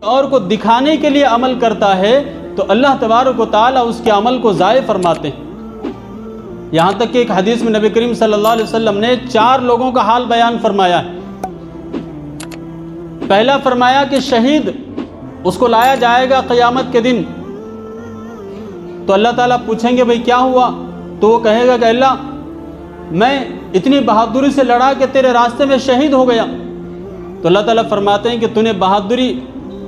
اور کو دکھانے کے لیے عمل کرتا ہے تو اللہ تبارک و تعالیٰ اس کے عمل کو ضائع فرماتے ہیں۔ یہاں تک کہ ایک حدیث میں نبی کریم صلی اللہ علیہ وسلم نے 4 لوگوں کا حال بیان فرمایا ہے۔ پہلا فرمایا کہ شہید، اس کو لایا جائے گا قیامت کے دن، تو اللہ تعالیٰ پوچھیں گے بھئی کیا ہوا؟ تو وہ کہے گا کہ اللہ میں اتنی بہادری سے لڑا کہ تیرے راستے میں شہید ہو گیا۔ تو اللہ تعالیٰ فرماتے ہیں کہ تو نے بہادری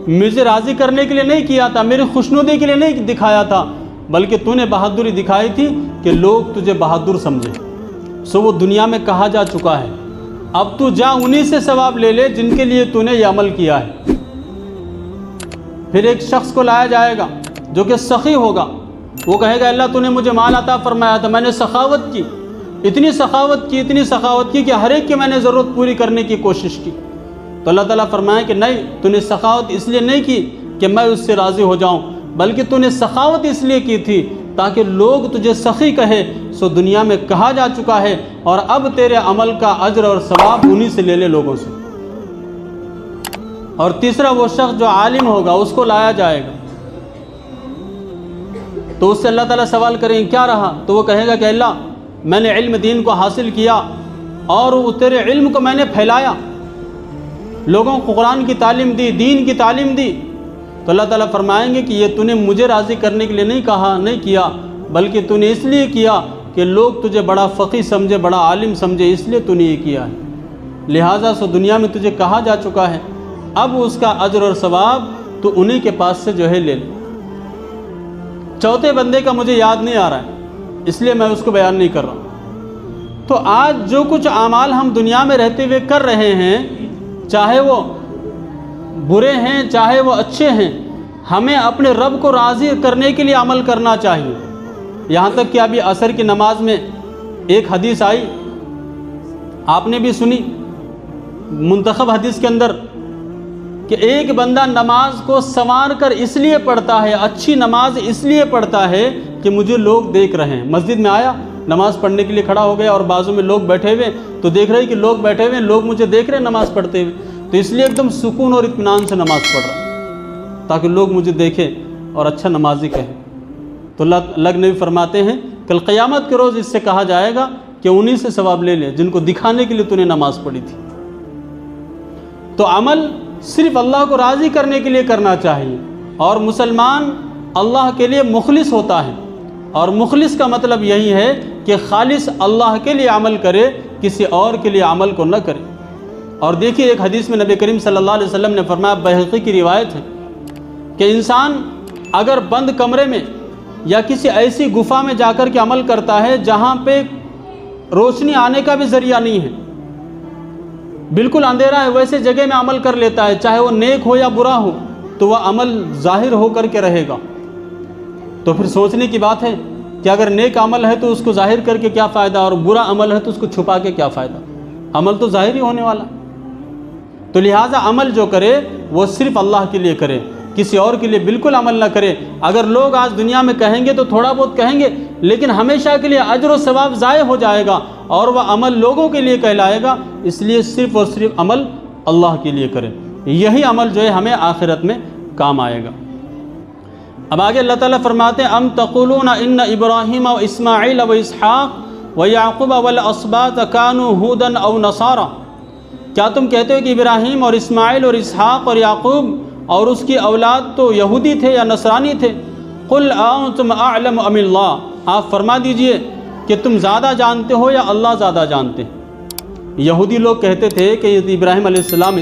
مجھے راضی کرنے کے لیے نہیں کیا تھا، میری خوشنودی کے لیے نہیں دکھایا تھا، بلکہ تو نے بہادری دکھائی تھی کہ لوگ تجھے بہادر سمجھے۔ سو وہ دنیا میں کہا جا چکا ہے، اب تو جا انہی سے ثواب لے لے جن کے لیے تو نے یہ عمل کیا ہے۔ پھر ایک شخص کو لایا جائے گا جو کہ سخی ہوگا، وہ کہے گا اللہ تو نے مجھے مال عطا فرمایا تھا، میں نے سخاوت کی، اتنی سخاوت کی کہ ہر ایک کی میں نے ضرورت پوری کرنے کی کوشش کی۔ تو اللہ تعالیٰ فرمائے کہ نہیں، تو نے سخاوت اس لیے نہیں کی کہ میں اس سے راضی ہو جاؤں، بلکہ تو نے سخاوت اس لیے کی تھی تاکہ لوگ تجھے سخی کہے۔ سو دنیا میں کہا جا چکا ہے، اور اب تیرے عمل کا اجر اور ثواب انہی سے لے لے لوگوں سے۔ اور تیسرا وہ شخص جو عالم ہوگا، اس کو لایا جائے گا، تو اس سے اللہ تعالیٰ سوال کریں گے کیا رہا؟ تو وہ کہے گا کہ اللہ میں نے علم دین کو حاصل کیا اور تیرے علم کو میں نے پھیلایا، لوگوں کو قرآن کی تعلیم دی، دین کی تعلیم دی۔ تو اللہ تعالیٰ فرمائیں گے کہ یہ تو نے مجھے راضی کرنے کے لیے نہیں کیا، بلکہ تو نے اس لیے کیا کہ لوگ تجھے بڑا فقیہ سمجھے، بڑا عالم سمجھے، اس لیے تو نے یہ کیا ہے۔ لہٰذا سو دنیا میں تجھے کہا جا چکا ہے، اب اس کا اجر اور ثواب تو انہی کے پاس سے جو ہے لے لے۔ چوتھے بندے کا مجھے یاد نہیں آ رہا ہے، اس لیے میں اس کو بیان نہیں کر رہا ہوں۔ تو آج جو کچھ اعمال ہم دنیا میں رہتے ہوئے کر رہے ہیں، چاہے وہ برے ہیں چاہے وہ اچھے ہیں، ہمیں اپنے رب کو راضی کرنے کے لیے عمل کرنا چاہیے۔ یہاں تک کہ ابھی عصر کی نماز میں ایک حدیث آئی، آپ نے بھی سنی، منتخب حدیث کے اندر، کہ ایک بندہ نماز کو سنوار کر اس لیے پڑھتا ہے، اچھی نماز اس لیے پڑھتا ہے کہ مجھے لوگ دیکھ رہے ہیں۔ مسجد میں آیا، نماز پڑھنے کے لیے کھڑا ہو گیا اور بازو میں لوگ بیٹھے ہوئے، تو دیکھ رہے کہ لوگ بیٹھے ہوئے، لوگ مجھے دیکھ رہے ہیں نماز پڑھتے ہوئے، تو اس لیے ایک دم سکون اور اطمینان سے نماز پڑھ رہا تاکہ لوگ مجھے دیکھیں اور اچھا نمازی کہیں۔ تو اللہ نبی فرماتے ہیں کل قیامت کے روز اس سے کہا جائے گا کہ انہی سے ثواب لے لے جن کو دکھانے کے لیے تو نے نماز پڑھی تھی۔ تو عمل صرف اللہ کو راضی کرنے کے لیے کرنا چاہیے، اور مسلمان اللہ کے لیے مخلص ہوتا ہے، اور مخلص کا مطلب یہی ہے کہ خالص اللہ کے لیے عمل کرے، کسی اور کے لیے عمل کو نہ کرے۔ اور دیکھیے ایک حدیث میں نبی کریم صلی اللہ علیہ وسلم نے فرمایا، بحقی کی روایت ہے، کہ انسان اگر بند کمرے میں یا کسی ایسی گفا میں جا کر کے عمل کرتا ہے جہاں پہ روشنی آنے کا بھی ذریعہ نہیں ہے، بالکل اندھیرا ہے، ویسے جگہ میں عمل کر لیتا ہے، چاہے وہ نیک ہو یا برا ہو، تو وہ عمل ظاہر ہو کر کے رہے گا۔ تو پھر سوچنے کی بات ہے کہ اگر نیک عمل ہے تو اس کو ظاہر کر کے کیا فائدہ، اور برا عمل ہے تو اس کو چھپا کے کیا فائدہ؟ عمل تو ظاہر ہی ہونے والا۔ تو لہٰذا عمل جو کرے وہ صرف اللہ کے لیے کرے، کسی اور کے لیے بالکل عمل نہ کرے۔ اگر لوگ آج دنیا میں کہیں گے تو تھوڑا بہت کہیں گے، لیکن ہمیشہ کے لیے اجر و ثواب ضائع ہو جائے گا، اور وہ عمل لوگوں کے لیے کہلائے گا۔ اس لیے صرف اور صرف عمل اللہ کے لیے کرے، یہی عمل جو ہے ہمیں آخرت میں کام آئے گا۔ اب آگے اللہ تعالیٰ فرماتے ہیں، ام تقولون ان ابراہیم و اسماعیل و اسحاق و یعقوب والاسباط کانوا ھودا او نصارا، کیا تم کہتے ہو کہ ابراہیم اور اسماعیل اور اسحاق اور یعقوب اور اس کی اولاد تو یہودی تھے یا نصرانی تھے؟ قل انتم اعلم ام اللہ، آپ فرما دیجئے کہ تم زیادہ جانتے ہو یا اللہ زیادہ جانتے ہیں۔ یہودی لوگ کہتے تھے کہ ابراہیم علیہ السلام